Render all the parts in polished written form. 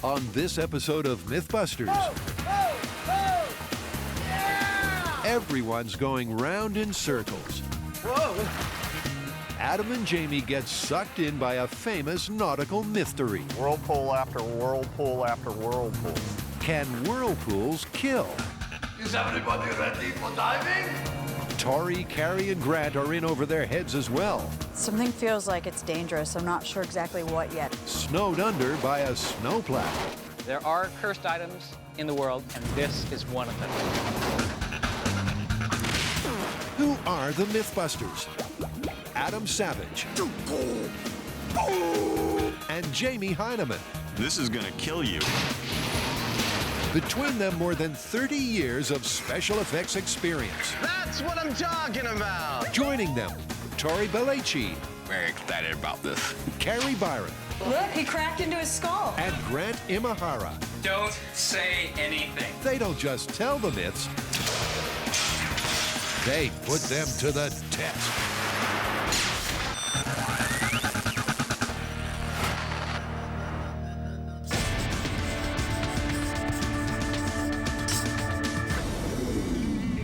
On this episode of MythBusters, everyone's going round in circles. Whoa! Adam and Jamie get sucked in by a famous nautical mystery. Whirlpool after whirlpool after whirlpool. Can whirlpools kill? Is everybody ready for diving? Tori, Carrie, and Grant are in over their heads as well. Something feels like it's dangerous. I'm not sure exactly what yet. Snowed under by a snowplow. There are cursed items in the world, and this is one of them. Who are the MythBusters? Adam Savage and Jamie Heineman. This is gonna kill you. Between them, more than 30 years of special effects experience. That's what I'm talking about! Joining them, Tori Belleci, Very excited about this. Carrie Byron, Look, he cracked into his skull. and Grant Imahara. Don't say anything. They don't just tell the myths, they put them to the test.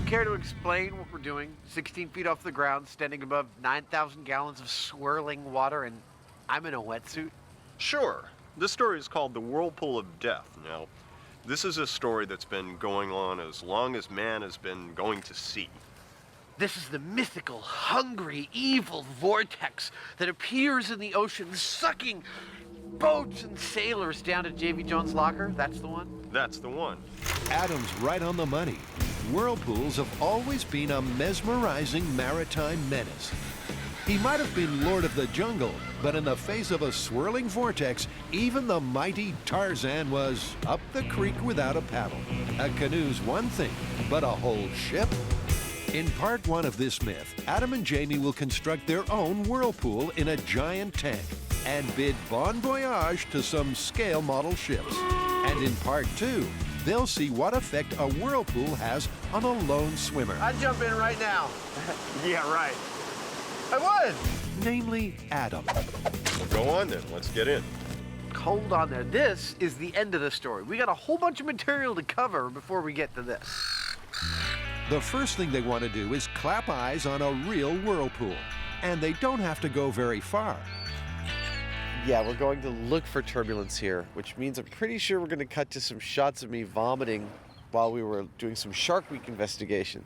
Care to explain what we're doing? 16 feet off the ground, standing above 9,000 gallons of swirling water, and I'm in a wetsuit? Sure. This story is called The Whirlpool of Death. Now, this is a story that's been going on as long as man has been going to sea. This is the mythical, hungry, evil vortex that appears in the ocean, sucking boats and sailors down to J.V. Jones' locker. That's the one? That's the one. Adam's right on the money. Whirlpools have always been a mesmerizing maritime menace. He might have been Lord of the Jungle, but in the face of a swirling vortex, even the mighty Tarzan was up the creek without a paddle. A canoe's one thing, but a whole ship? In part one of this myth, Adam and Jamie will construct their own whirlpool in a giant tank and bid bon voyage to some scale model ships. And in part two, they'll see what effect a whirlpool has on a lone swimmer. I'd jump in right now. Yeah, right. I would! Namely, Adam. Go on then, let's get in. Hold on there. This is the end of the story. We got a whole bunch of material to cover before we get to this. The first thing they want to do is clap eyes on a real whirlpool. And they don't have to go very far. Yeah, we're going to look for turbulence here, which means I'm pretty sure we're going to cut to some shots of me vomiting while we were doing some Shark Week investigation.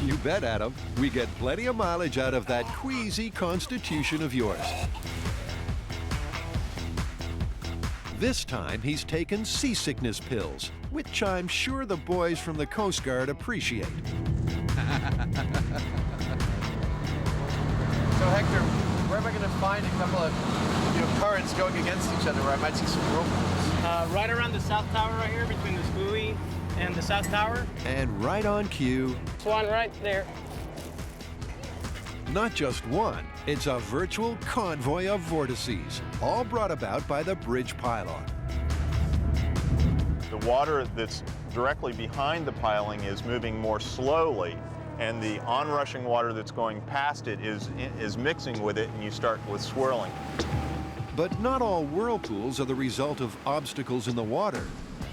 You bet, Adam. We get plenty of mileage out of that queasy constitution of yours. This time, he's taken seasickness pills, which I'm sure the boys from the Coast Guard appreciate. So, Hector, where am I going to find a couple of currents going against each other where I might see some whirlpools? Right around the south tower right here, between the buoy and the south tower. And right on cue, There's one right there. not just one, it's a virtual convoy of vortices, all brought about by the bridge pylon. The water that's directly behind the piling is moving more slowly, and the onrushing water that's going past it is mixing with it, and you start with swirling. But not all whirlpools are the result of obstacles in the water.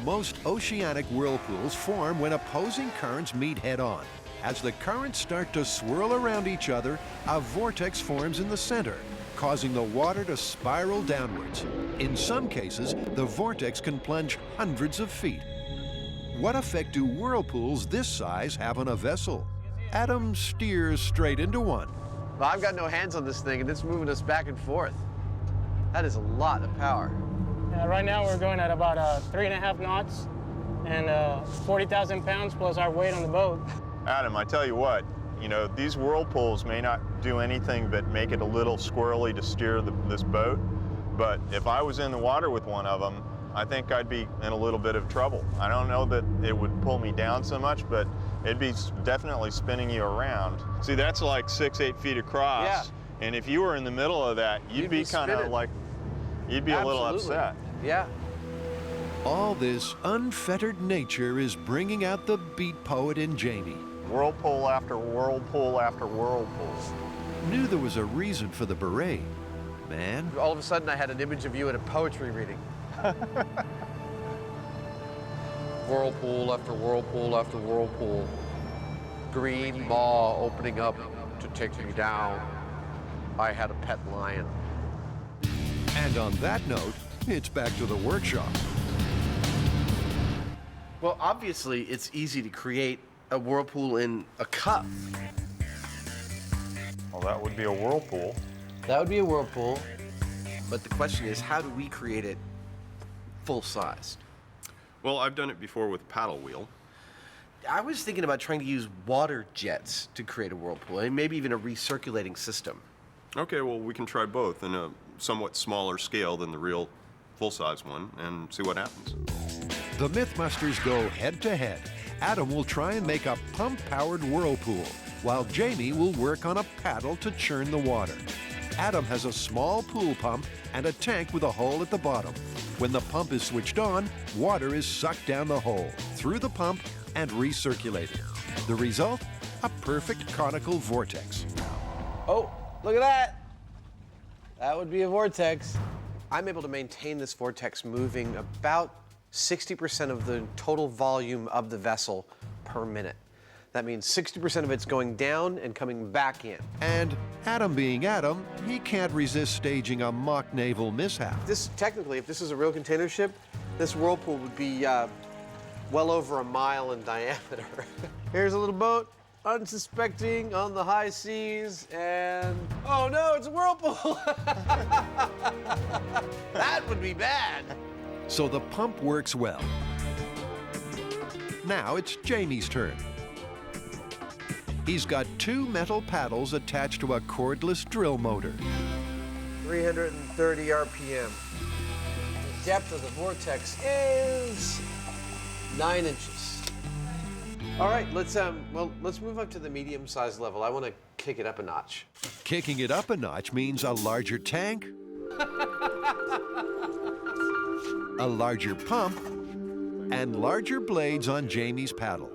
Most oceanic whirlpools form when opposing currents meet head-on. As the currents start to swirl around each other, a vortex forms in the center, causing the water to spiral downwards. In some cases, the vortex can plunge hundreds of feet. What effect do whirlpools this size have on a vessel? Adam steers straight into one. Well, I've got no hands on this thing, and it's moving us back and forth. That is a lot of power. Right now we're going at about 3.5 knots and 40,000 pounds plus our weight on the boat. Adam, I tell you what, these whirlpools may not do anything but make it a little squirrely to steer this boat, but if I was in the water with one of them, I think I'd be in a little bit of trouble. I don't know that it would pull me down so much, but it'd be definitely spinning you around. See, that's like 6-8 feet across. Yeah. And if you were in the middle of that, you'd be kind of like, you'd be a little upset. Yeah. All this unfettered nature is bringing out the beat poet in Jamie. Whirlpool after whirlpool after whirlpool. Knew there was a reason for the beret. Man, All of a sudden, I had an image of you at a poetry reading. Whirlpool after whirlpool after whirlpool. Green maw opening up to take me down. I had a pet lion. And on that note, it's back to the workshop. Well, obviously, it's easy to create a whirlpool in a cup. Well, that would be a whirlpool. That would be a whirlpool. But the question is, how do we create it full-sized? Well, I've done it before with paddle wheel. I was thinking about trying to use water jets to create a whirlpool, and maybe even a recirculating system. Okay, well, we can try both in a somewhat smaller scale than the real full-size one and see what happens. The MythBusters go head-to-head. Adam will try and make a pump-powered whirlpool, while Jamie will work on a paddle to churn the water. Adam has a small pool pump and a tank with a hole at the bottom. When the pump is switched on, water is sucked down the hole, through the pump, and recirculated. The result? A perfect conical vortex. Oh, look at that! That would be a vortex. I'm able to maintain this vortex moving about 60% of the total volume of the vessel per minute. That means 60% of it's going down and coming back in. And Adam being Adam, he can't resist staging a mock naval mishap. This, technically, if this is a real container ship, this whirlpool would be well over a mile in diameter. Here's a little boat, unsuspecting on the high seas, and oh no, it's a whirlpool! That would be bad. So the pump works well. Now it's Jamie's turn. He's got 2 metal paddles attached to a cordless drill motor. 330 RPM. The depth of the vortex is 9 inches. All right, let's move up to the medium-sized level. I want to kick it up a notch. Kicking it up a notch means a larger tank, a larger pump, and larger blades on Jamie's paddle.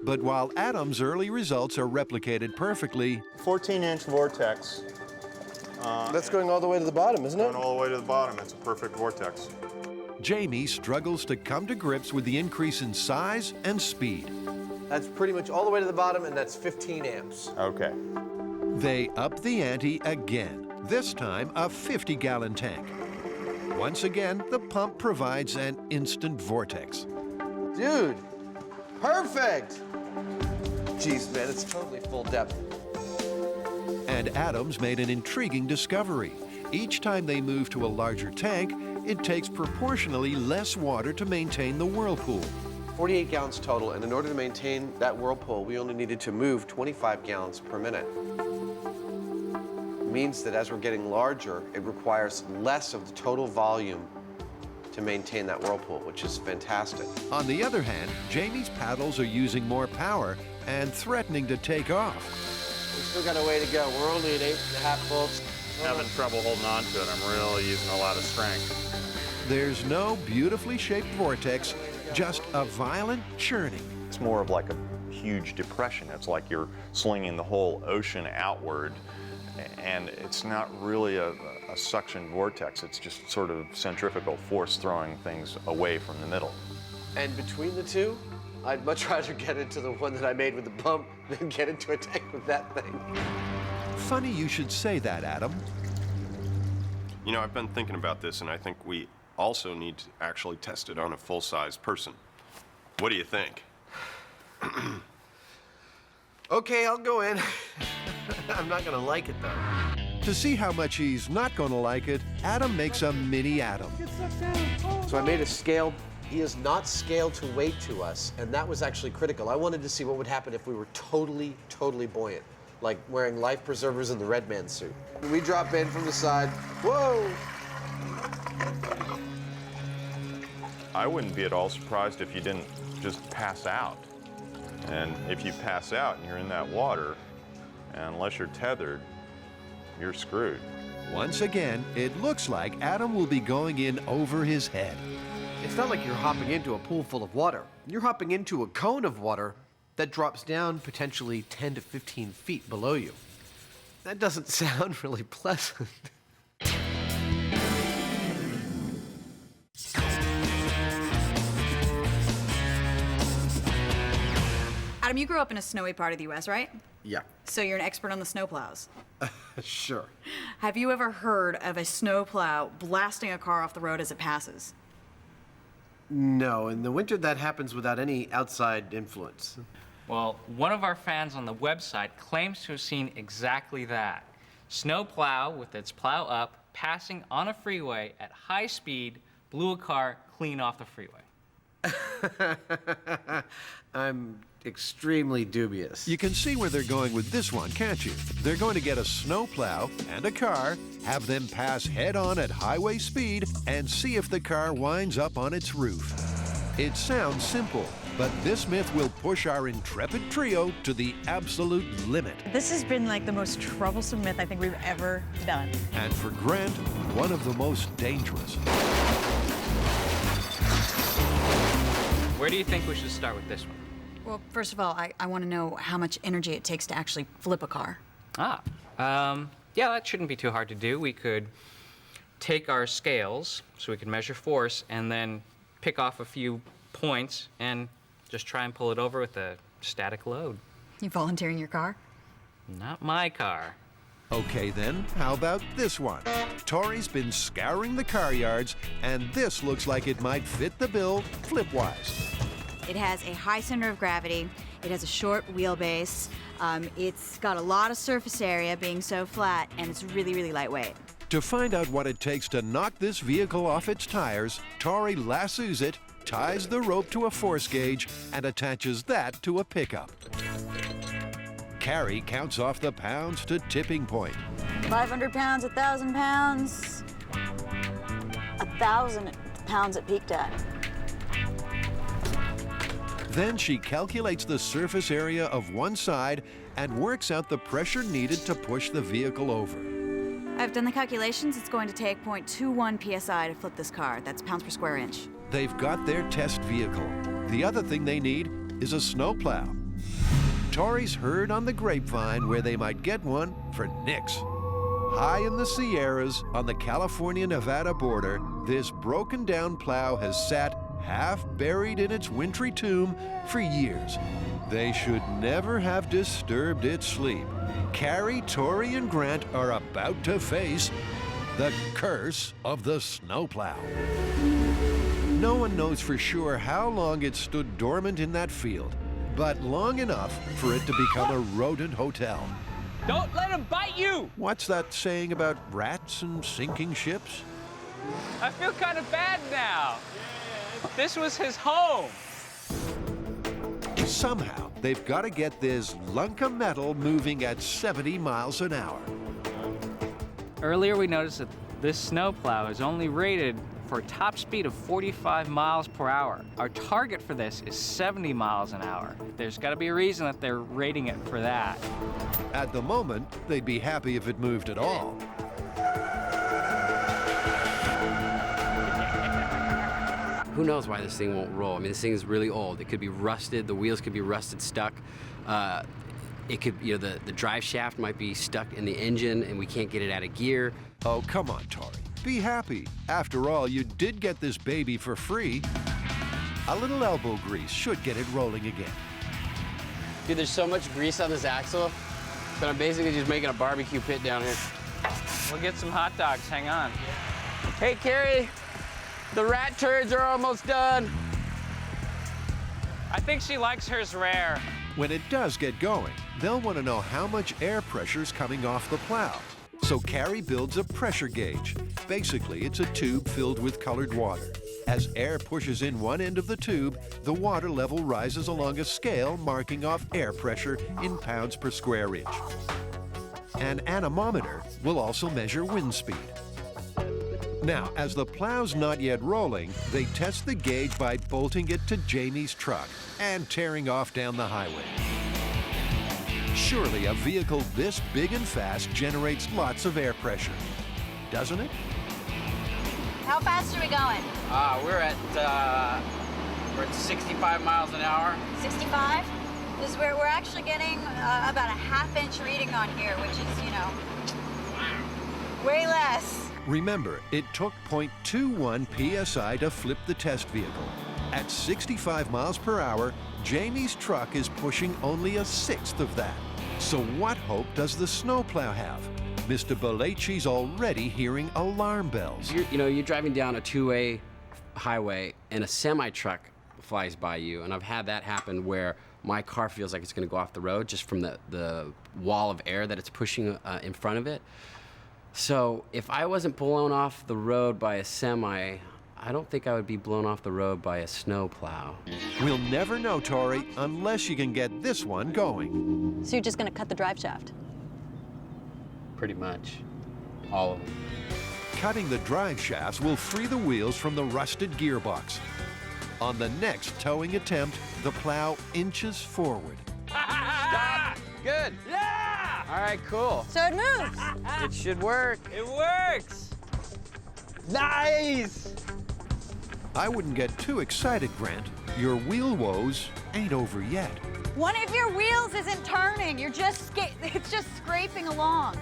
But while Adam's early results are replicated perfectly, 14-inch vortex. That's going all the way to the bottom, isn't it? Going all the way to the bottom. It's a perfect vortex. Jamie struggles to come to grips with the increase in size and speed. That's pretty much all the way to the bottom, and that's 15 amps. Okay. They up the ante again, this time a 50-gallon tank. Once again, the pump provides an instant vortex. Dude, perfect! Jeez, man, it's totally full depth. And Adams made an intriguing discovery. Each time they move to a larger tank, it takes proportionally less water to maintain the whirlpool. 48 gallons total, and in order to maintain that whirlpool, we only needed to move 25 gallons per minute. It means that as we're getting larger, it requires less of the total volume to maintain that whirlpool, which is fantastic. On the other hand, Jamie's paddles are using more power and threatening to take off. We still got a way to go. We're only at 8.5 volts. Having trouble holding on to it. I'm really using a lot of strength. There's no beautifully shaped vortex, just a violent churning. It's more of like a huge depression. It's like you're slinging the whole ocean outward, and it's not really a suction vortex. It's just sort of centrifugal force throwing things away from the middle. And between the two, I'd much rather get into the one that I made with the pump than get into a tank with that thing. Funny you should say that, Adam. You know, I've been thinking about this, and I think we also need to actually test it on a full-size person. What do you think? Okay, I'll go in. I'm not gonna like it, though. To see how much he's not going to like it, Adam makes a mini Adam. So I made a scale. He is not scaled to weight to us, and that was actually critical. I wanted to see what would happen if we were totally, totally buoyant, like wearing life preservers in the Red Man suit. We drop in from the side. Whoa! I wouldn't be at all surprised if you didn't just pass out. And if you pass out and you're in that water, unless you're tethered, you're screwed. Once again, it looks like Adam will be going in over his head. It's not like you're hopping into a pool full of water. You're hopping into a cone of water that drops down potentially 10 to 15 feet below you. That doesn't sound really pleasant. Adam, you grew up in a snowy part of the U.S., right? Yeah. So you're an expert on the snowplows. Sure. Have you ever heard of a snowplow blasting a car off the road as it passes? No, in the winter that happens without any outside influence. Well, one of our fans on the website claims to have seen exactly that. Snowplow, with its plow up, passing on a freeway at high speed, blew a car clean off the freeway. I'm extremely dubious. You can see where they're going with this one, can't you? They're going to get a snowplow and a car, have them pass head-on at highway speed, and see if the car winds up on its roof. It sounds simple, but this myth will push our intrepid trio to the absolute limit. This has been like the most troublesome myth I think we've ever done. And for Grant, one of the most dangerous. Where do you think we should start with this one? Well, first of all, I want to know how much energy it takes to actually flip a car. Yeah, that shouldn't be too hard to do. We could take our scales, so we can measure force, and then pick off a few points and just try and pull it over with a static load. You volunteering your car? Not my car. Okay then, how about this one? Tori's been scouring the car yards, and this looks like it might fit the bill flip-wise. It has a high center of gravity. It has a short wheelbase. It's got a lot of surface area being so flat, and it's really, really lightweight. To find out what it takes to knock this vehicle off its tires, Tori lassoes it, ties the rope to a force gauge, and attaches that to a pickup. Carrie counts off the pounds to tipping point. 500 pounds, 1,000 pounds. 1,000 pounds at peak time. Then she calculates the surface area of one side and works out the pressure needed to push the vehicle over. I've done the calculations. It's going to take 0.21 psi to flip this car. That's pounds per square inch. They've got their test vehicle. The other thing they need is a snowplow. Tori's heard on the grapevine where they might get one for nix. High in the Sierras, on the California-Nevada border, this broken-down plow has sat half buried in its wintry tomb for years. They should never have disturbed its sleep. Carrie, Tori, and Grant are about to face the curse of the snowplow. No one knows for sure how long it stood dormant in that field, but long enough for it to become a rodent hotel. Don't let him bite you! What's that saying about rats and sinking ships? I feel kind of bad now. This was his home. Somehow, they've got to get this lunk of metal moving at 70 miles an hour. Earlier we noticed that this snowplow is only rated for a top speed of 45 miles per hour. Our target for this is 70 miles an hour. There's got to be a reason that they're rating it for that. At the moment, they'd be happy if it moved at all. Who knows why this thing won't roll? I mean, this thing is really old. It could be rusted. The wheels could be rusted, stuck. It could, the drive shaft might be stuck in the engine and we can't get it out of gear. Oh, come on, Tori. Be happy. After all, you did get this baby for free. A little elbow grease should get it rolling again. Dude, there's so much grease on this axle that I'm basically just making a barbecue pit down here. We'll get some hot dogs. Hang on. Hey, Carrie. The rat turds are almost done. I think she likes hers rare. When it does get going, they'll want to know how much air pressure's coming off the plow. So Carrie builds a pressure gauge. Basically, it's a tube filled with colored water. As air pushes in one end of the tube, the water level rises along a scale marking off air pressure in pounds per square inch. An anemometer will also measure wind speed. Now, as the plow's not yet rolling, they test the gauge by bolting it to Jamie's truck and tearing off down the highway. Surely a vehicle this big and fast generates lots of air pressure, doesn't it? How fast are we going? We're at 65 miles an hour. 65? Because we're actually getting about a half-inch reading on here, which is, way less. Remember, it took 0.21 psi to flip the test vehicle. At 65 miles per hour, Jamie's truck is pushing only a sixth of that. So what hope does the snowplow have? Mr. Belleci's already hearing alarm bells. You're driving down a two-way highway and a semi-truck flies by you, and I've had that happen where my car feels like it's going to go off the road just from the wall of air that it's pushing in front of it. So if I wasn't blown off the road by a semi, I don't think I would be blown off the road by a snowplow. We'll never know, Tori, unless you can get this one going. So you're just going to cut the drive shaft? Pretty much. All of them. Cutting the drive shafts will free the wheels from the rusted gearbox. On the next towing attempt, the plow inches forward. Stop! Good. Yeah! All right, cool. So it moves. It should work. It works. Nice! I wouldn't get too excited, Grant. Your wheel woes ain't over yet. One of your wheels isn't turning. It's just scraping along.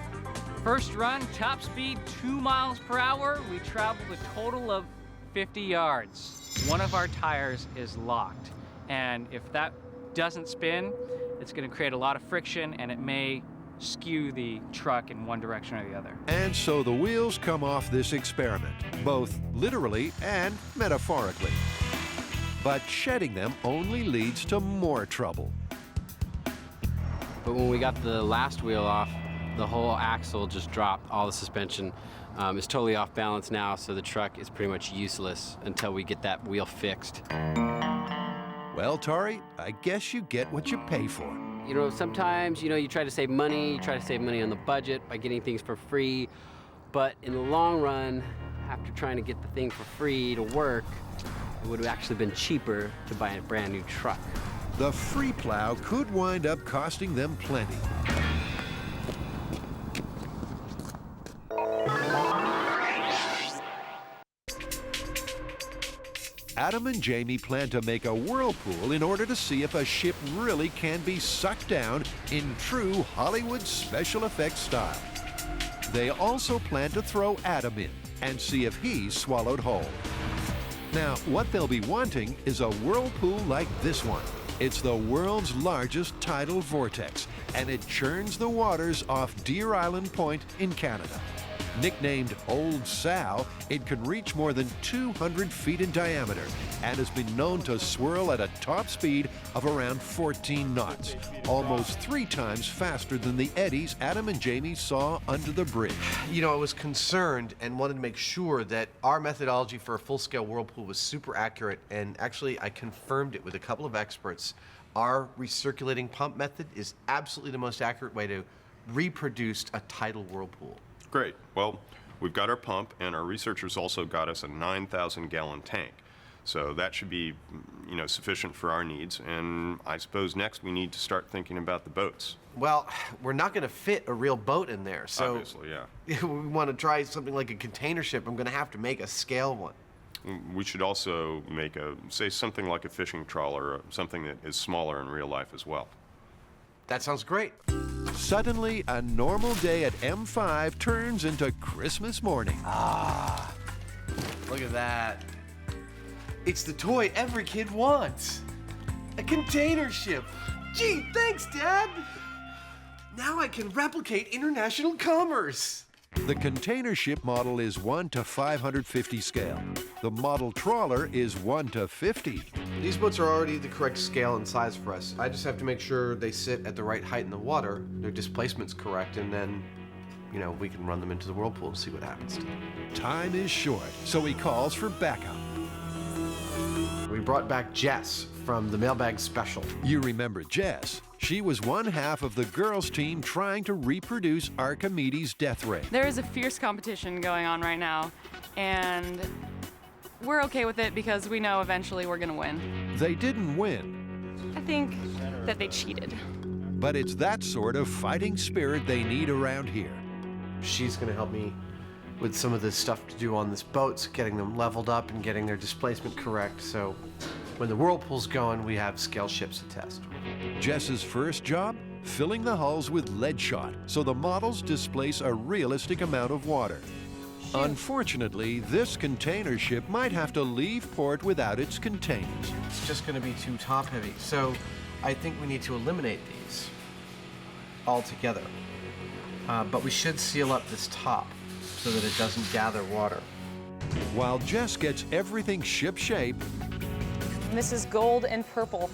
First run, top speed 2 miles per hour. We traveled a total of 50 yards. One of our tires is locked, and if that doesn't spin, it's going to create a lot of friction, and it may skew the truck in one direction or the other. And so the wheels come off this experiment, both literally and metaphorically. But shedding them only leads to more trouble. But when we got the last wheel off, the whole axle just dropped. All the suspension is totally off balance now, so the truck is pretty much useless until we get that wheel fixed. Well, Tori, I guess you get what you pay for. Sometimes, you try to save money, on the budget by getting things for free, but in the long run, after trying to get the thing for free to work, it would have actually been cheaper to buy a brand new truck. The free plow could wind up costing them plenty. Adam and Jamie plan to make a whirlpool in order to see if a ship really can be sucked down in true Hollywood special effects style. They also plan to throw Adam in and see if he's swallowed whole. Now, what they'll be wanting is a whirlpool like this one. It's the world's largest tidal vortex, and it churns the waters off Deer Island Point in Canada. Nicknamed Old Sow, it can reach more than 200 feet in diameter and has been known to swirl at a top speed of around 14 knots, almost 3 times faster than the eddies Adam and Jamie saw under the bridge. I was concerned and wanted to make sure that our methodology for a full-scale whirlpool was super accurate, and actually I confirmed it with a couple of experts. Our recirculating pump method is absolutely the most accurate way to reproduce a tidal whirlpool. Great. Well, we've got our pump, and our researchers also got us a 9,000-gallon tank. So that should be, sufficient for our needs. And I suppose next we need to start thinking about the boats. Well, we're not going to fit a real boat in there, so obviously, yeah. If we want to try something like a container ship, I'm going to have to make a scale one. We should also make something like a fishing trawler, or something that is smaller in real life as well. That sounds great. Suddenly, a normal day at M5 turns into Christmas morning. Look at that. It's the toy every kid wants. A container ship. Gee, thanks, Dad. Now I can replicate international commerce. The container ship model is 1 to 550 scale. The model trawler is 1 to 50. These boats are already the correct scale and size for us. I just have to make sure they sit at the right height in the water, their displacement's correct, and then, we can run them into the whirlpool and see what happens to them. Time is short, so he calls for backup. We brought back Jess from the Mailbag Special. You remember Jess. She was one half of the girls' team trying to reproduce Archimedes' death ray. There is a fierce competition going on right now, and we're okay with it because we know eventually we're gonna win. They didn't win. I think that they cheated. But it's that sort of fighting spirit they need around here. She's gonna help me with some of the stuff to do on this boat, getting them leveled up and getting their displacement correct, so when the whirlpool's going, we have scale ships to test. Jess's first job? Filling the hulls with lead shot so the models displace a realistic amount of water. Unfortunately, this container ship might have to leave port without its containers. It's just going to be too top heavy. So I think we need to eliminate these altogether. But we should seal up this top so that it doesn't gather water. While Jess gets everything ship-shape, And this is gold and purple.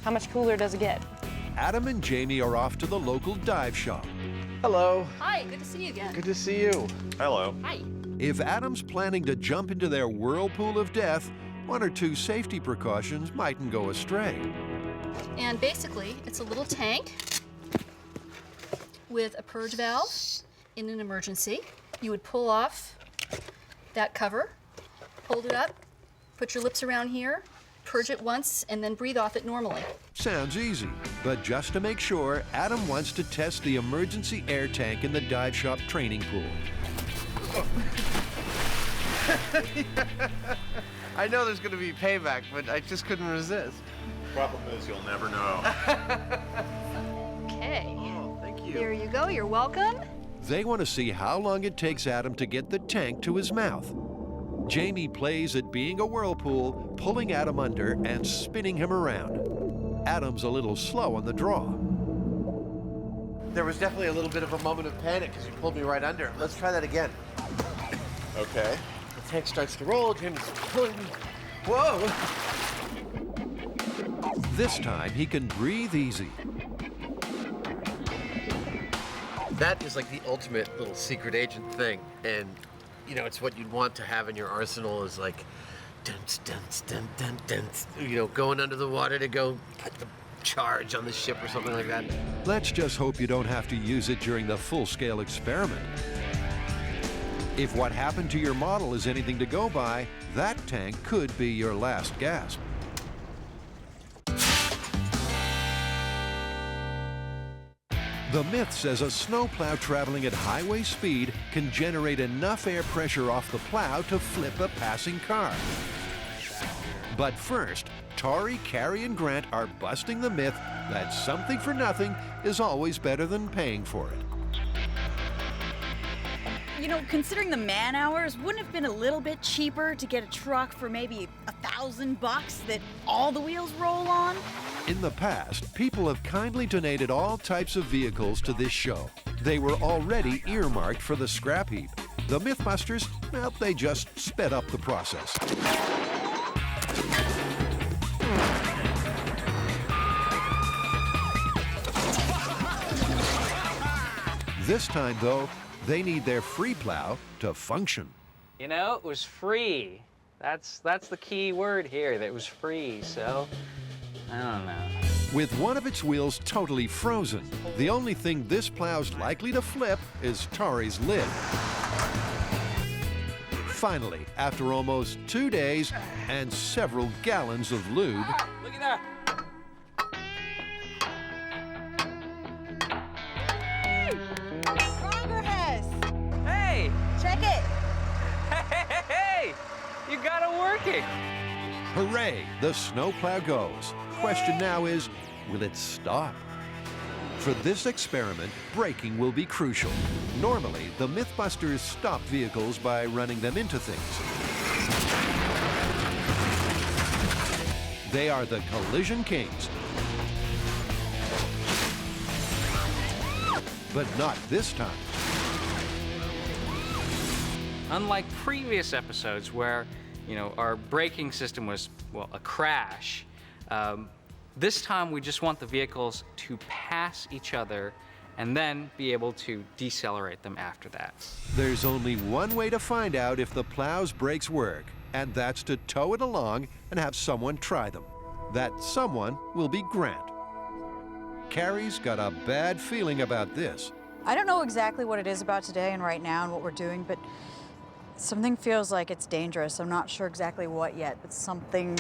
How much cooler does it get? Adam and Jamie are off to the local dive shop. Hello. Hi, good to see you again. Good to see you. Hello. Hi. If Adam's planning to jump into their whirlpool of death, one or two safety precautions mightn't go astray. And basically, it's a little tank with a purge valve in an emergency. You would pull off that cover, hold it up, put your lips around here, purge it once, and then breathe off it normally. Sounds easy, but just to make sure, Adam wants to test the emergency air tank in the dive shop training pool. I know there's going to be payback, but I just couldn't resist. Problem is, you'll never know. Okay. Oh, thank you. Here you go, you're welcome. They want to see how long it takes Adam to get the tank to his mouth. Jamie plays at being a whirlpool, pulling Adam under and spinning him around. Adam's a little slow on the draw. There was definitely a little bit of a moment of panic because you pulled me right under. Let's try that again. Okay. The tank starts to roll, Jamie's pulling me. Whoa! This time he can breathe easy. That is like the ultimate little secret agent thing. And, you know, it's what you'd want to have in your arsenal is like, dunce, dunce, dun, dun, dunce, you know, going under the water to go put the charge on the ship or something like that. Let's just hope you don't have to use it during the full-scale experiment. If what happened to your model is anything to go by, that tank could be your last gasp. The myth says a snowplow traveling at highway speed can generate enough air pressure off the plow to flip a passing car. But first, Tori, Carrie, and Grant are busting the myth that something for nothing is always better than paying for it. You know, considering the man hours, wouldn't it have been a little bit cheaper to get a truck for maybe $1,000 that all the wheels roll on? In the past, people have kindly donated all types of vehicles to this show. They were already earmarked for the scrap heap. The MythBusters, well, they just sped up the process. This time, though, they need their free plow to function. You know, it was free. That's the key word here, that it was free, so I don't know. With one of its wheels totally frozen, the only thing this plow's likely to flip is Tori's lid. Finally, after almost 2 days and several gallons of lube, Look at that. Progress! Hey! Check it! Hey! You got it working! hooray, the snowplow goes. Question now is, will it stop? For this experiment, braking will be crucial. Normally, the MythBusters stop vehicles by running them into things. They are the collision kings. But not this time. Unlike previous episodes where, our braking system was, a crash, this time we just want the vehicles to pass each other and then be able to decelerate them after that. There's only one way to find out if the plow's brakes work, and that's to tow it along and have someone try them. That someone will be Grant. Carrie's got a bad feeling about this. I don't know exactly what it is about today and right now and what we're doing, but something feels like it's dangerous. I'm not sure exactly what yet, but something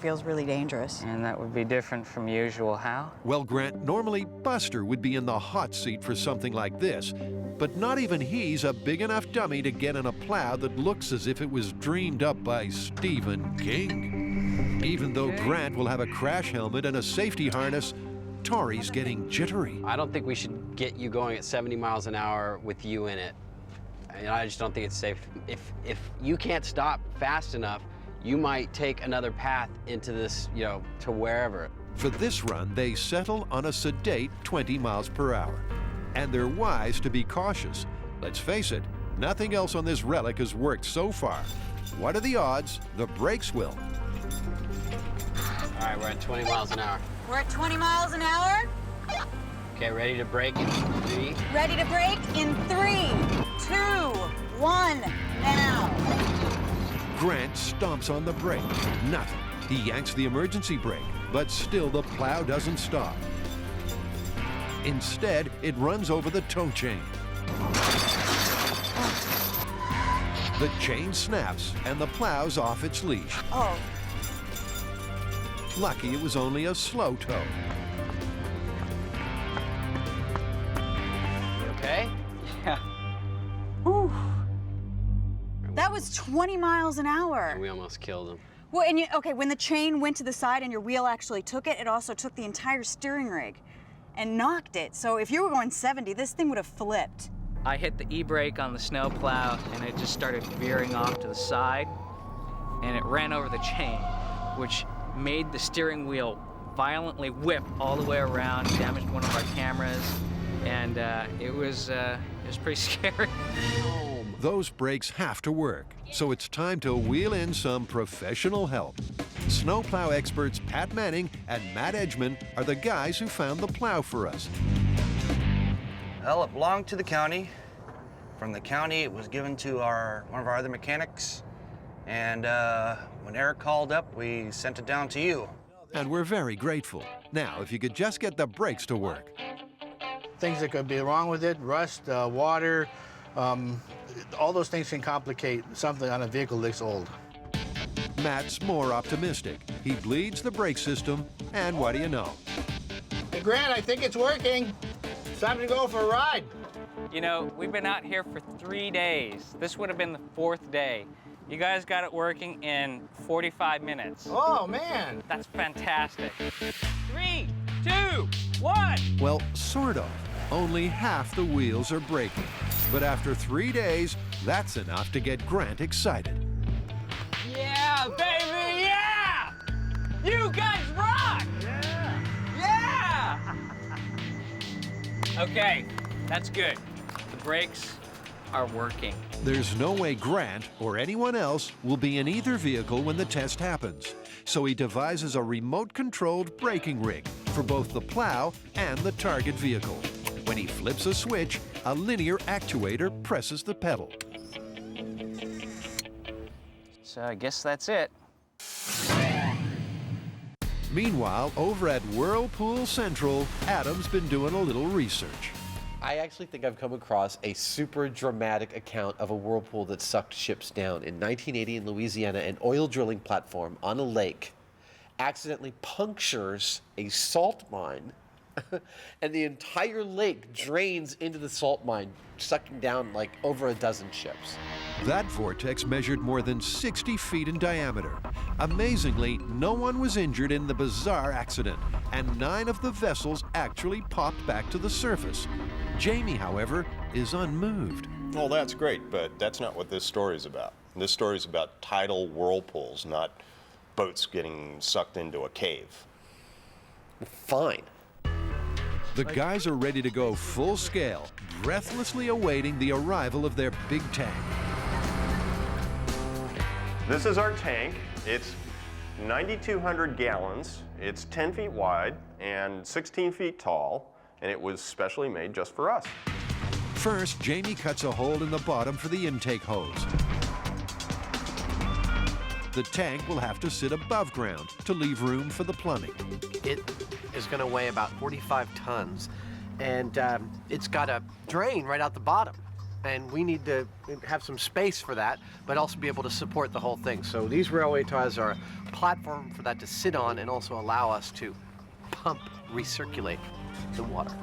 feels really dangerous. And that would be different from usual how? Well, Grant, normally Buster would be in the hot seat for something like this, but not even he's a big enough dummy to get in a plow that looks as if it was dreamed up by Stephen King. Even though Grant will have a crash helmet and a safety harness, Tori's getting jittery. I don't think we should get you going at 70 miles an hour with you in it. And I just don't think it's safe. If you can't stop fast enough, you might take another path into this, you know, to wherever. For this run, they settle on a sedate 20 miles per hour. And they're wise to be cautious. Let's face it, nothing else on this relic has worked so far. What are the odds the brakes will? All right, we're at 20 miles an hour. We're at 20 miles an hour. Okay, ready to brake in 3. Ready to brake in 3, 2, 1, now. Grant stomps on the brake. Nothing. He yanks the emergency brake, but still the plow doesn't stop. Instead, it runs over the tow chain. The chain snaps and the plow's off its leash. Oh. Lucky it was only a slow tow. You okay? Yeah. Ooh. That was 20 miles an hour. And we almost killed him. Well, and okay, when the chain went to the side and your wheel actually took it, it also took the entire steering rig and knocked it. So if you were going 70, this thing would have flipped. I hit the e-brake on the snowplow and it just started veering off to the side and it ran over the chain, which made the steering wheel violently whip all the way around, damaged one of our cameras, and it was pretty scary. Those brakes have to work, so it's time to wheel in some professional help. Snowplow experts Pat Manning and Matt Edgman are the guys who found the plow for us. Well, it belonged to the county. From the county, it was given to one of our other mechanics. And when Eric called up, we sent it down to you. And we're very grateful. Now, if you could just get the brakes to work. Things that could be wrong with it, rust, water, all those things can complicate something on a vehicle that's old. Matt's more optimistic. He bleeds the brake system, and what do you know? Hey, Grant, I think it's working. It's time to go for a ride. You know, we've been out here for 3 days. This would have been the 4th day. You guys got it working in 45 minutes. Oh, man. That's fantastic. 3, 2, 1. Well, sort of. Only half the wheels are braking. But after 3 days, that's enough to get Grant excited. Yeah, baby, yeah! You guys rock! Yeah! Yeah! Okay, that's good. The brakes are working. There's no way Grant or anyone else will be in either vehicle when the test happens. So he devises a remote-controlled braking rig for both the plow and the target vehicle. When he flips a switch, a linear actuator presses the pedal. So I guess that's it. Meanwhile, over at Whirlpool Central, Adam's been doing a little research. I actually think I've come across a super dramatic account of a whirlpool that sucked ships down. In 1980 in Louisiana, an oil drilling platform on a lake accidentally punctures a salt mine, and the entire lake drains into the salt mine, sucking down like over a dozen ships. That vortex measured more than 60 feet in diameter. Amazingly, no one was injured in the bizarre accident, and 9 of the vessels actually popped back to the surface. Jamie, however, is unmoved. Well, that's great, but that's not what this story's about. This story's about tidal whirlpools, not boats getting sucked into a cave. Fine. The guys are ready to go full scale, breathlessly awaiting the arrival of their big tank. This is our tank. It's 9,200 gallons. It's 10 feet wide and 16 feet tall, and it was specially made just for us. First, Jamie cuts a hole in the bottom for the intake hose. The tank will have to sit above ground to leave room for the plumbing. It is going to weigh about 45 tons, and it's got a drain right out the bottom. And we need to have some space for that, but also be able to support the whole thing. So these railway ties are a platform for that to sit on and also allow us to pump, recirculate the water.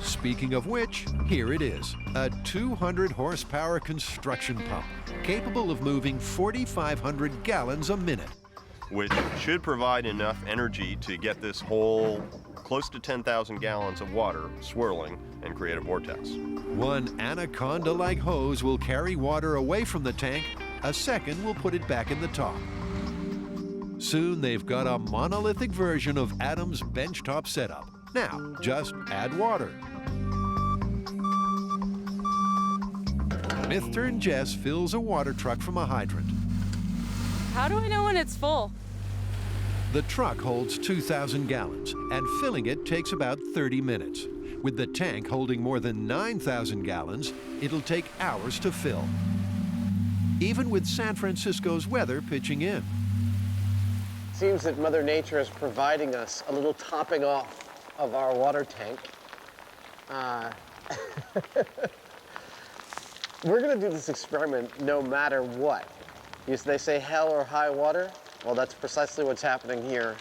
Speaking of which, here it is, a 200 horsepower construction pump, capable of moving 4,500 gallons a minute. Which should provide enough energy to get this whole close to 10,000 gallons of water swirling and create a vortex. One anaconda-like hose will carry water away from the tank. A second will put it back in the top. Soon they've got a monolithic version of Adam's benchtop setup. Now, just add water. Myth-turned Jess fills a water truck from a hydrant. How do I know when it's full? The truck holds 2,000 gallons, and filling it takes about 30 minutes. With the tank holding more than 9,000 gallons, it'll take hours to fill. Even with San Francisco's weather pitching in. Seems that Mother Nature is providing us a little topping off of our water tank. We're gonna do this experiment no matter what. They say hell or high water. Well, that's precisely what's happening here.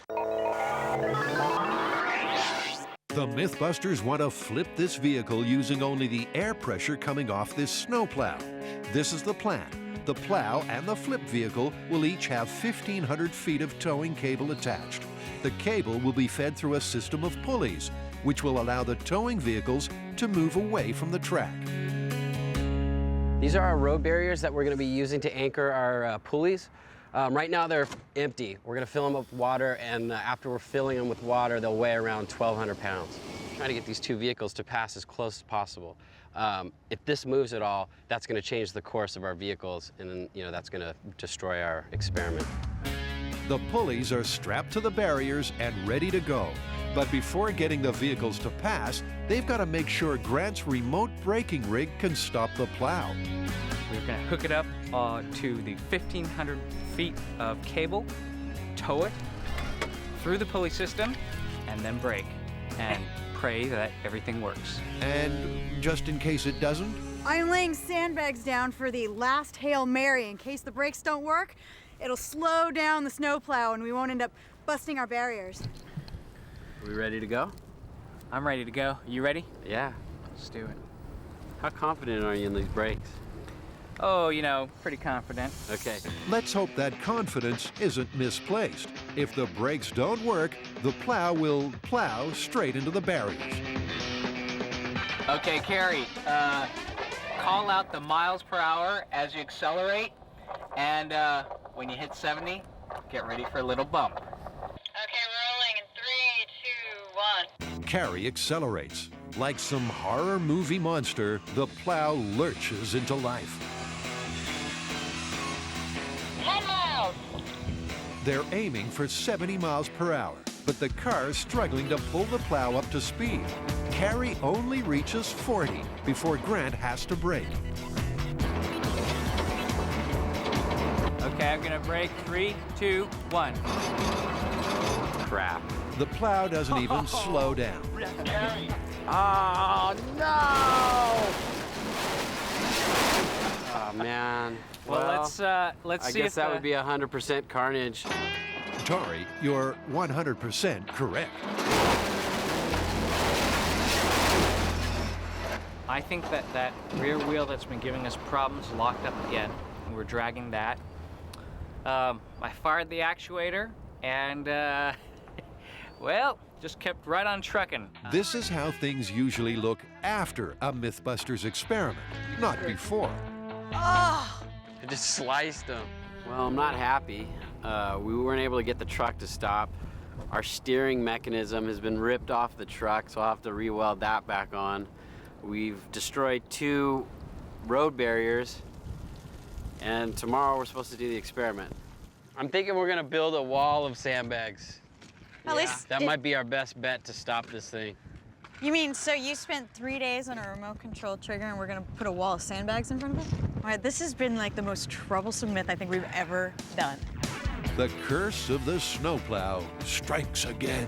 The MythBusters want to flip this vehicle using only the air pressure coming off this snowplow. This is the plan. The plow and the flip vehicle will each have 1,500 feet of towing cable attached. The cable will be fed through a system of pulleys, which will allow the towing vehicles to move away from the track. These are our road barriers that we're going to be using to anchor our pulleys. Right now they're empty. We're going to fill them up with water, and after we're filling them with water, they'll weigh around 1,200 pounds. Trying to get these two vehicles to pass as close as possible. If this moves at all, that's going to change the course of our vehicles, and then, that's going to destroy our experiment. The pulleys are strapped to the barriers and ready to go. But before getting the vehicles to pass, they've got to make sure Grant's remote braking rig can stop the plow. We're going to hook it up to the 1,500 feet of cable, tow it through the pulley system, and then brake, and pray that everything works. And just in case it doesn't? I'm laying sandbags down for the last Hail Mary in case the brakes don't work. It'll slow down the snowplow and we won't end up busting our barriers. Are we ready to go? I'm ready to go. You ready? Yeah. Let's do it. How confident are you in these brakes? Oh, pretty confident. Okay. Let's hope that confidence isn't misplaced. If the brakes don't work, the plow will plow straight into the barriers. Okay, Carrie, call out the miles per hour as you accelerate, and when you hit 70, get ready for a little bump. Okay, rolling in 3, 2, 1. Carrie accelerates. Like some horror movie monster, the plow lurches into life. 10 miles. They're aiming for 70 miles per hour, but the car's struggling to pull the plow up to speed. Carrie only reaches 40 before Grant has to brake. Okay, I'm gonna brake. 3, 2, 1. Crap. The plow doesn't even slow down. Oh, no! Oh, man. Well, let's see. I guess that would be 100% carnage. Tori, you're 100% correct. I think that rear wheel that's been giving us problems locked up again. We're dragging that. I fired the actuator and, well, just kept right on trucking. This is how things usually look after a MythBusters experiment, not before. Oh! I just sliced them. Well, I'm not happy. We weren't able to get the truck to stop. Our steering mechanism has been ripped off the truck, so I'll have to re-weld that back on. We've destroyed 2 road barriers, and tomorrow we're supposed to do the experiment. I'm thinking we're gonna build a wall of sandbags. At least that might be our best bet to stop this thing. You mean, so you spent 3 days on a remote control trigger and we're gonna put a wall of sandbags in front of it? All right, this has been like the most troublesome myth I think we've ever done. The curse of the snowplow strikes again.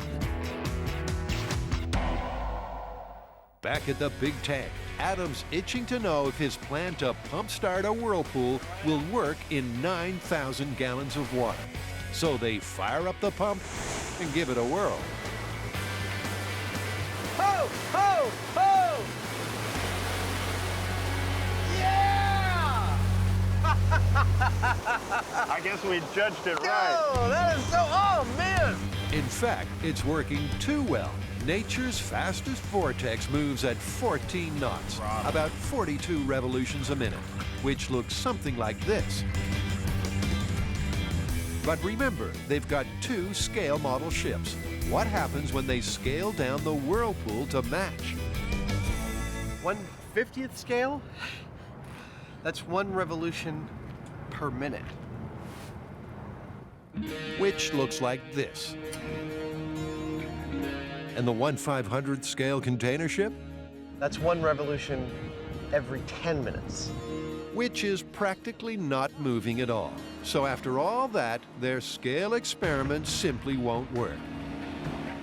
Back at the big tank, Adam's itching to know if his plan to pump start a whirlpool will work in 9,000 gallons of water. So they fire up the pump and give it a whirl. Ho, ho, ho! Yeah! I guess we judged it right. Oh, that is so, oh man! In fact, it's working too well. Nature's fastest vortex moves at 14 knots, about 42 revolutions a minute, which looks something like this. But remember, they've got 2 scale model ships. What happens when they scale down the Whirlpool to match? 1/50th scale? That's 1 revolution per minute. Which looks like this. And the 1/500th scale container ship? That's 1 revolution every 10 minutes. Which is practically not moving at all. So after all that, their scale experiment simply won't work.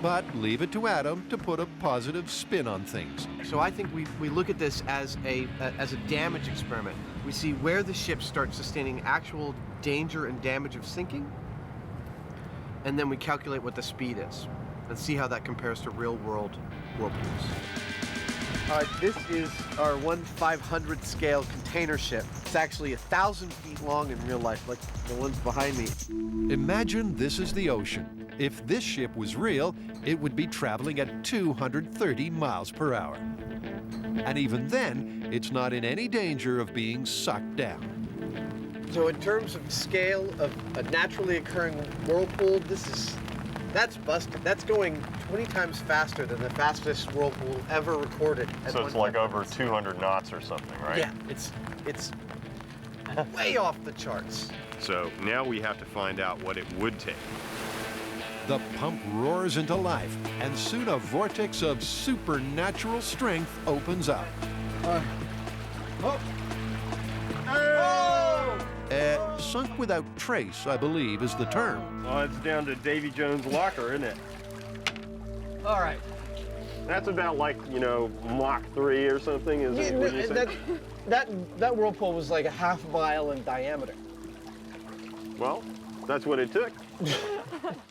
But leave it to Adam to put a positive spin on things. So I think we look at this as a damage experiment. We see where the ship starts sustaining actual danger and damage of sinking, and then we calculate what the speed is and see how that compares to real-world whirlpools. All right, this is our 1/500th scale container ship. It's actually 1,000 feet long in real life, like the ones behind me. Imagine this is the ocean. If this ship was real, it would be traveling at 230 miles per hour. And even then, it's not in any danger of being sucked down. So in terms of scale of a naturally occurring whirlpool, that's busted. That's going 20 times faster than the fastest whirlpool ever recorded. So it's like over 200 knots or something, right? Yeah, it's way off the charts. So now we have to find out what it would take. The pump roars into life, and soon a vortex of supernatural strength opens up. Sunk without trace, I believe, is the term. Well, it's down to Davy Jones' locker, isn't it? All right. That's about like, Mach 3 or something, is it? What do you say? That whirlpool was like a ½ mile in diameter. Well, that's what it took.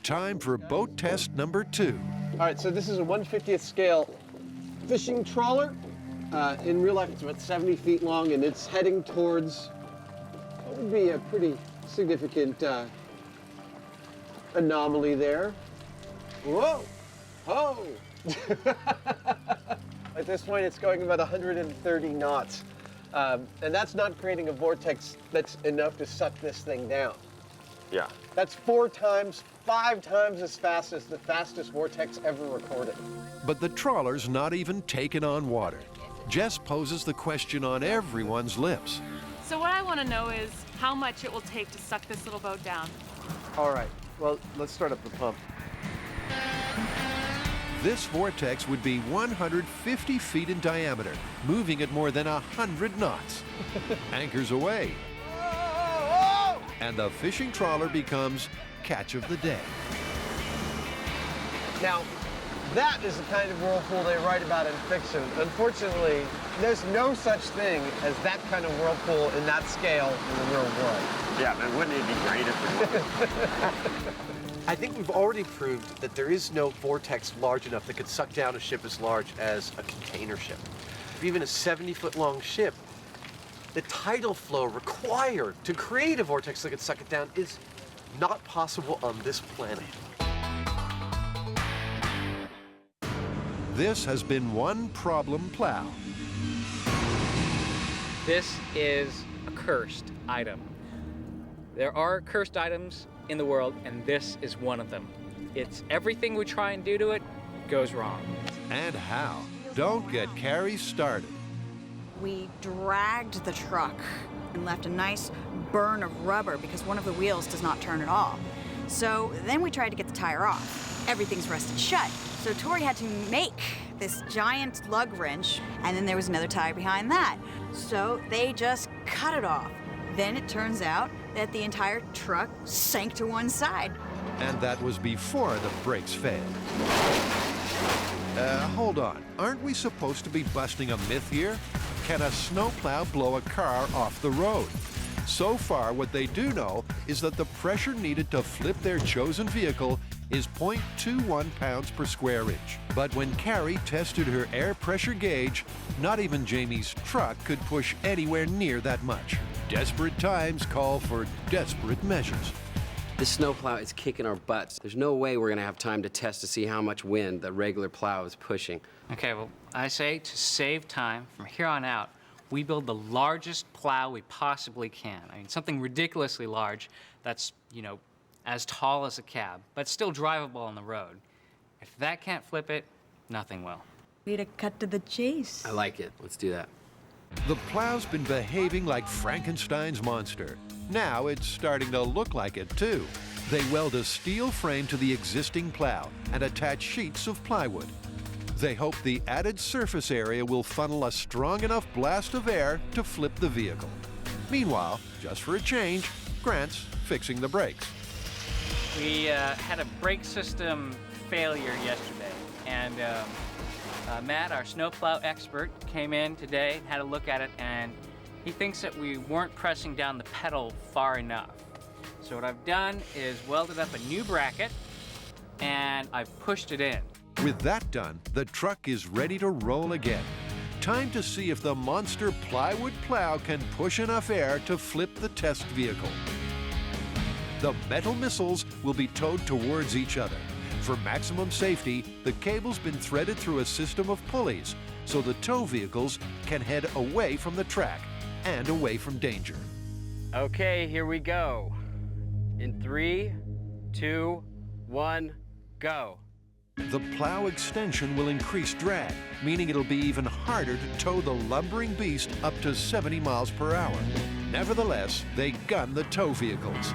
Time for boat test number 2. All right, so this is a 1/50th scale fishing trawler. In real life, it's about 70 feet long, and it's heading towards what would be a pretty significant anomaly there. Whoa! Oh! At this point, it's going about 130 knots. And that's not creating a vortex that's enough to suck this thing down. Yeah. That's 4 times, 5 times as fast as the fastest vortex ever recorded. But the trawler's not even taken on water. Jess poses the question on everyone's lips. So what I want to know is how much it will take to suck this little boat down. All right, well, let's start up the pump. This vortex would be 150 feet in diameter, moving at more than 100 knots. Anchors away. And the fishing trawler becomes catch of the day. Now, that is the kind of whirlpool they write about in fiction. Unfortunately, there's no such thing as that kind of whirlpool in that scale in the real world. Yeah, but wouldn't it be great if it was? I think we've already proved that there is no vortex large enough that could suck down a ship as large as a container ship. Even a 70-foot long ship, the tidal flow required to create a vortex that could suck it down is not possible on this planet. This has been One Problem Plow. This is a cursed item. There are cursed items in the world, and this is one of them. It's everything we try and do to it goes wrong. And how? Don't get Carrie started. We dragged the truck and left a nice burn of rubber because one of the wheels does not turn at all. So then we tried to get the tire off. Everything's rusted shut. So Tori had to make this giant lug wrench, and then there was another tire behind that. So they just cut it off. Then it turns out that the entire truck sank to one side. And that was before the brakes failed. Hold on. Aren't we supposed to be busting a myth here? Can a snowplow blow a car off the road? So far, what they do know is that the pressure needed to flip their chosen vehicle is 0.21 pounds per square inch. But when Carrie tested her air pressure gauge, not even Jamie's truck could push anywhere near that much. Desperate times call for desperate measures. This snowplow is kicking our butts. There's no way we're gonna have time to test to see how much wind the regular plow is pushing. Okay, well, I say to save time, from here on out, we build the largest plow we possibly can. I mean, something ridiculously large that's, you know, as tall as a cab, but still drivable on the road. If that can't flip it, nothing will. Way to cut to the chase. I like it. Let's do that. The plow's been behaving like Frankenstein's monster. Now it's starting to look like it, too. They weld a steel frame to the existing plow and attach sheets of plywood. They hope the added surface area will funnel a strong enough blast of air to flip the vehicle. Meanwhile, just for a change, Grant's fixing the brakes. We had a brake system failure yesterday, and Matt, our snowplow expert, came in today, had a look at it, and he thinks that we weren't pressing down the pedal far enough. So what I've done is welded up a new bracket, and I've pushed it in. With that done, the truck is ready to roll again. Time to see if the monster plywood plow can push enough air to flip the test vehicle. The metal missiles will be towed towards each other. For maximum safety, the cable's been threaded through a system of pulleys, so the tow vehicles can head away from the track and away from danger. Okay, here we go. In 3, 2, 1, go. The plow extension will increase drag, meaning it'll be even harder to tow the lumbering beast up to 70 miles per hour. Nevertheless, they gun the tow vehicles.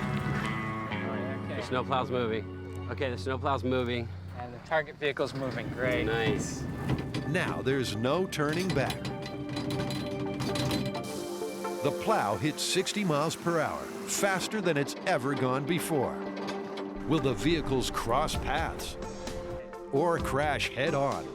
The snowplow's moving. Okay, the snowplow's moving. And the target vehicle's moving. Great. Nice. Now there's no turning back. The plow hits 60 miles per hour, faster than it's ever gone before. Will the vehicles cross paths or crash head-on?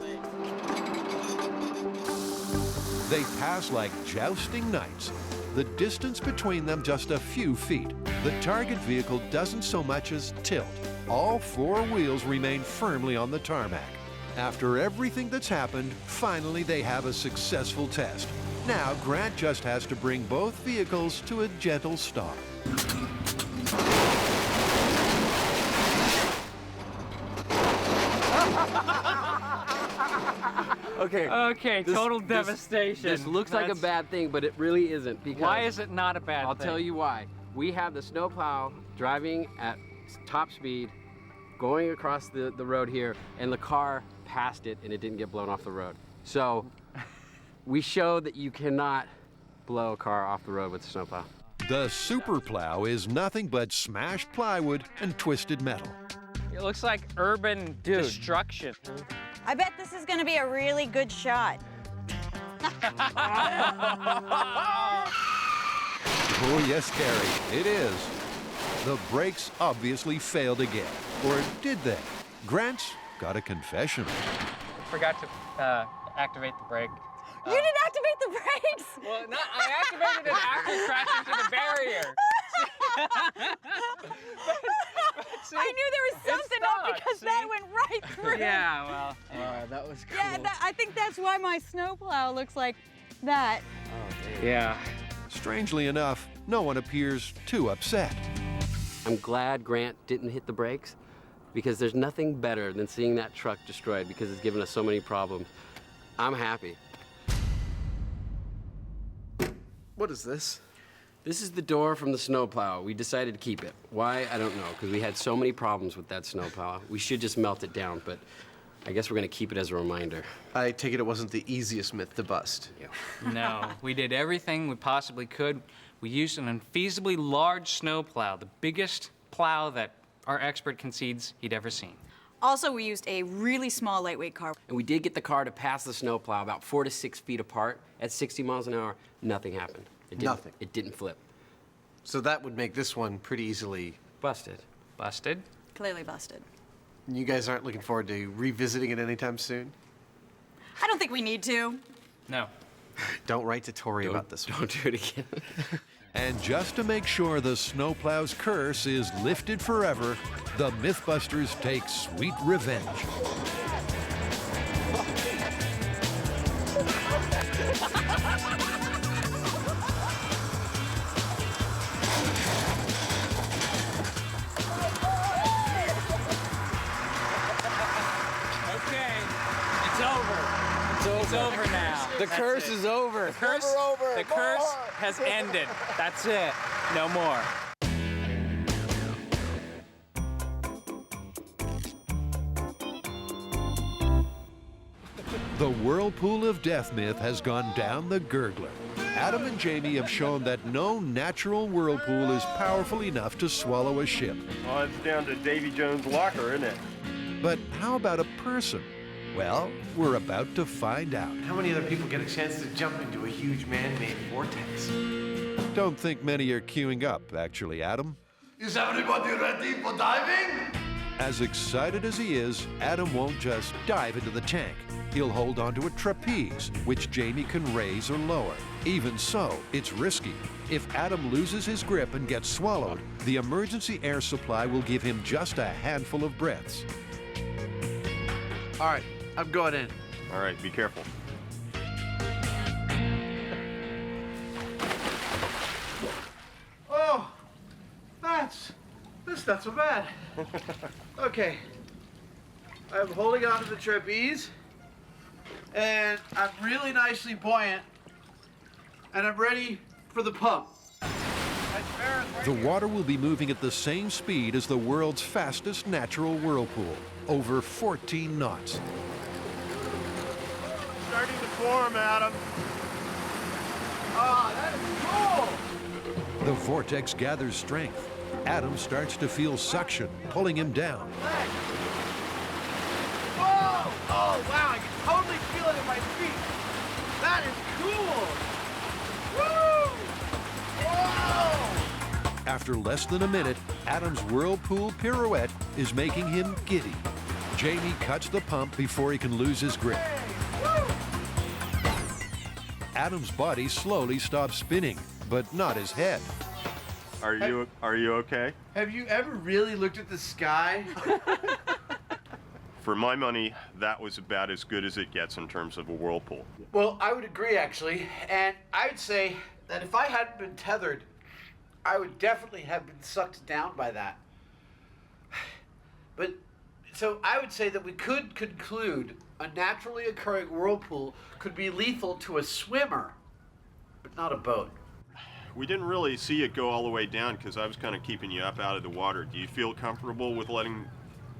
They pass like jousting knights, the distance between them just a few feet. The target vehicle doesn't so much as tilt. All 4 wheels remain firmly on the tarmac. After everything that's happened, finally they have a successful test. Now Grant just has to bring both vehicles to a gentle stop. Okay, total devastation. This looks like a bad thing, but it really isn't. Because Why is it not a bad thing? I'll tell you why. We have the snowplow driving at top speed, going across the road here, and the car passed it and it didn't get blown off the road. So we show that you cannot blow a car off the road with a snowplow. The super plow is nothing but smashed plywood and twisted metal. It looks like urban destruction. I bet this is gonna be a really good shot. Oh yes, Terry, it is. The brakes obviously failed again. Or did they? Grant's got a confession. Forgot to activate the brake. You didn't activate the brakes! Well, no, I activated it after crashing to the barrier. See, I knew there was something up because that went right through. Yeah, well. That was cool. Yeah, I think that's why my snowplow looks like that. Yeah. Strangely enough, no one appears too upset. I'm glad Grant didn't hit the brakes, because there's nothing better than seeing that truck destroyed because it's given us so many problems. I'm happy. What is this? This is the door from the snowplow. We decided to keep it. Why? I don't know, because we had so many problems with that snowplow. We should just melt it down, but I guess we're gonna keep it as a reminder. I take it wasn't the easiest myth to bust. Yeah. No, we did everything we possibly could. We used an unfeasibly large snowplow, the biggest plow that our expert concedes he'd ever seen. Also, we used a really small lightweight car. And we did get the car to pass the snowplow about 4 to 6 feet apart at 60 miles an hour. Nothing happened. Nothing. It didn't flip. So that would make this one pretty easily busted. Busted? Clearly busted. You guys aren't looking forward to revisiting it anytime soon? I don't think we need to. No. Don't write to Tori about this one. Don't do it again. And just to make sure the snowplow's curse is lifted forever, the MythBusters take sweet revenge. It's over now. The curse is over. The curse has ended. That's it. No more. The Whirlpool of Death myth has gone down the gurgler. Adam and Jamie have shown that no natural whirlpool is powerful enough to swallow a ship. Well, it's down to Davy Jones' locker, isn't it? But how about a person? Well, we're about to find out. How many other people get a chance to jump into a huge man-made vortex? Don't think many are queuing up, actually, Adam. Is everybody ready for diving? As excited as he is, Adam won't just dive into the tank. He'll hold onto a trapeze, which Jamie can raise or lower. Even so, it's risky. If Adam loses his grip and gets swallowed, the emergency air supply will give him just a handful of breaths. All right, I'm going in. All right, be careful. Oh, that's not so bad. Okay, I'm holding onto the trapeze, and I'm really nicely buoyant, and I'm ready for the pump. The water will be moving at the same speed as the world's fastest natural whirlpool, over 14 knots. Starting to form, Adam. Oh, that is cool! The vortex gathers strength. Adam starts to feel suction, pulling him down. Whoa! Oh, wow, I can totally feel it in my feet. That is cool! Woo! Whoa! After less than a minute, Adam's whirlpool pirouette is making him giddy. Jamie cuts the pump before he can lose his grip. Adam's body slowly stops spinning, but not his head. Are you okay? Have you ever really looked at the sky? For my money, that was about as good as it gets in terms of a whirlpool. Well, I would agree, actually. And I would say that if I hadn't been tethered, I would definitely have been sucked down by that. But, so I would say that we could conclude a naturally occurring whirlpool could be lethal to a swimmer, but not a boat. We didn't really see it go all the way down because I was kind of keeping you up out of the water. Do you feel comfortable with letting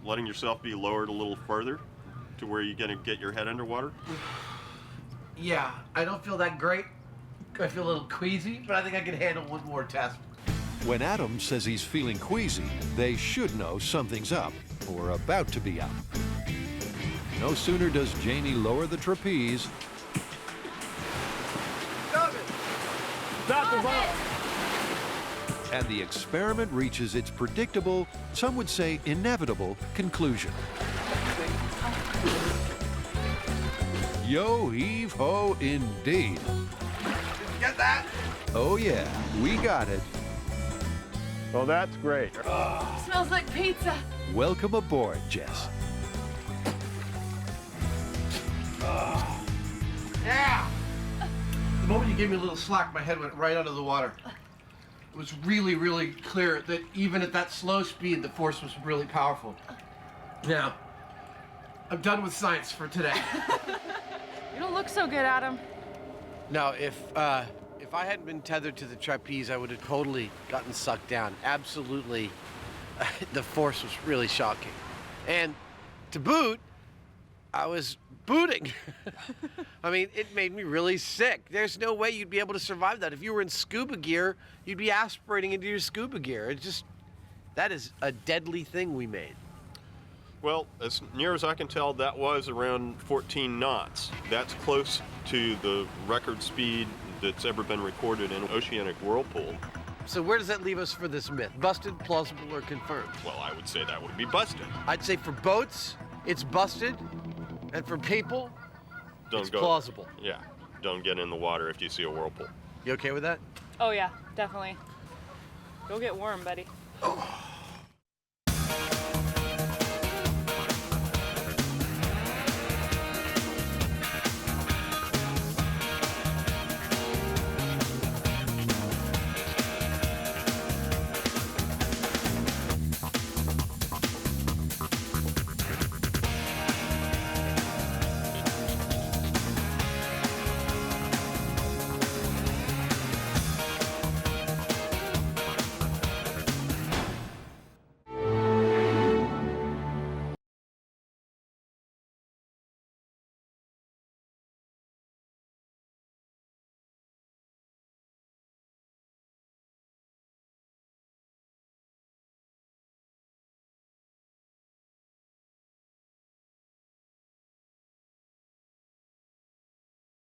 yourself be lowered a little further to where you're gonna get your head underwater? Yeah, I don't feel that great. I feel a little queasy, but I think I can handle one more test. When Adam says he's feeling queasy, they should know something's up, or about to be up. No sooner does Jamie lower the trapeze and the experiment reaches its predictable, some would say inevitable, conclusion. Yo heave ho indeed. Did you get that? Oh yeah, we got it. Well, that's great. Smells like pizza. Welcome aboard, Jess. Yeah! The moment you gave me a little slack, my head went right under the water. It was really, really clear that even at that slow speed, the force was really powerful. Now, I'm done with science for today. You don't look so good, Adam. No, if I hadn't been tethered to the trapeze, I would have totally gotten sucked down. Absolutely, the force was really shocking. And to boot, I was booting. I mean, it made me really sick. There's no way you'd be able to survive that. If you were in scuba gear, you'd be aspirating into your scuba gear. That is a deadly thing we made. Well, as near as I can tell, that was around 14 knots. That's close to the record speed that's ever been recorded in an oceanic whirlpool. So where does that leave us for this myth? Busted, plausible, or confirmed? Well, I would say that would be busted. I'd say for boats, it's busted. And for people, it's plausible. Yeah, don't get in the water if you see a whirlpool. You okay with that? Oh yeah, definitely. Go get warm, buddy. Oh.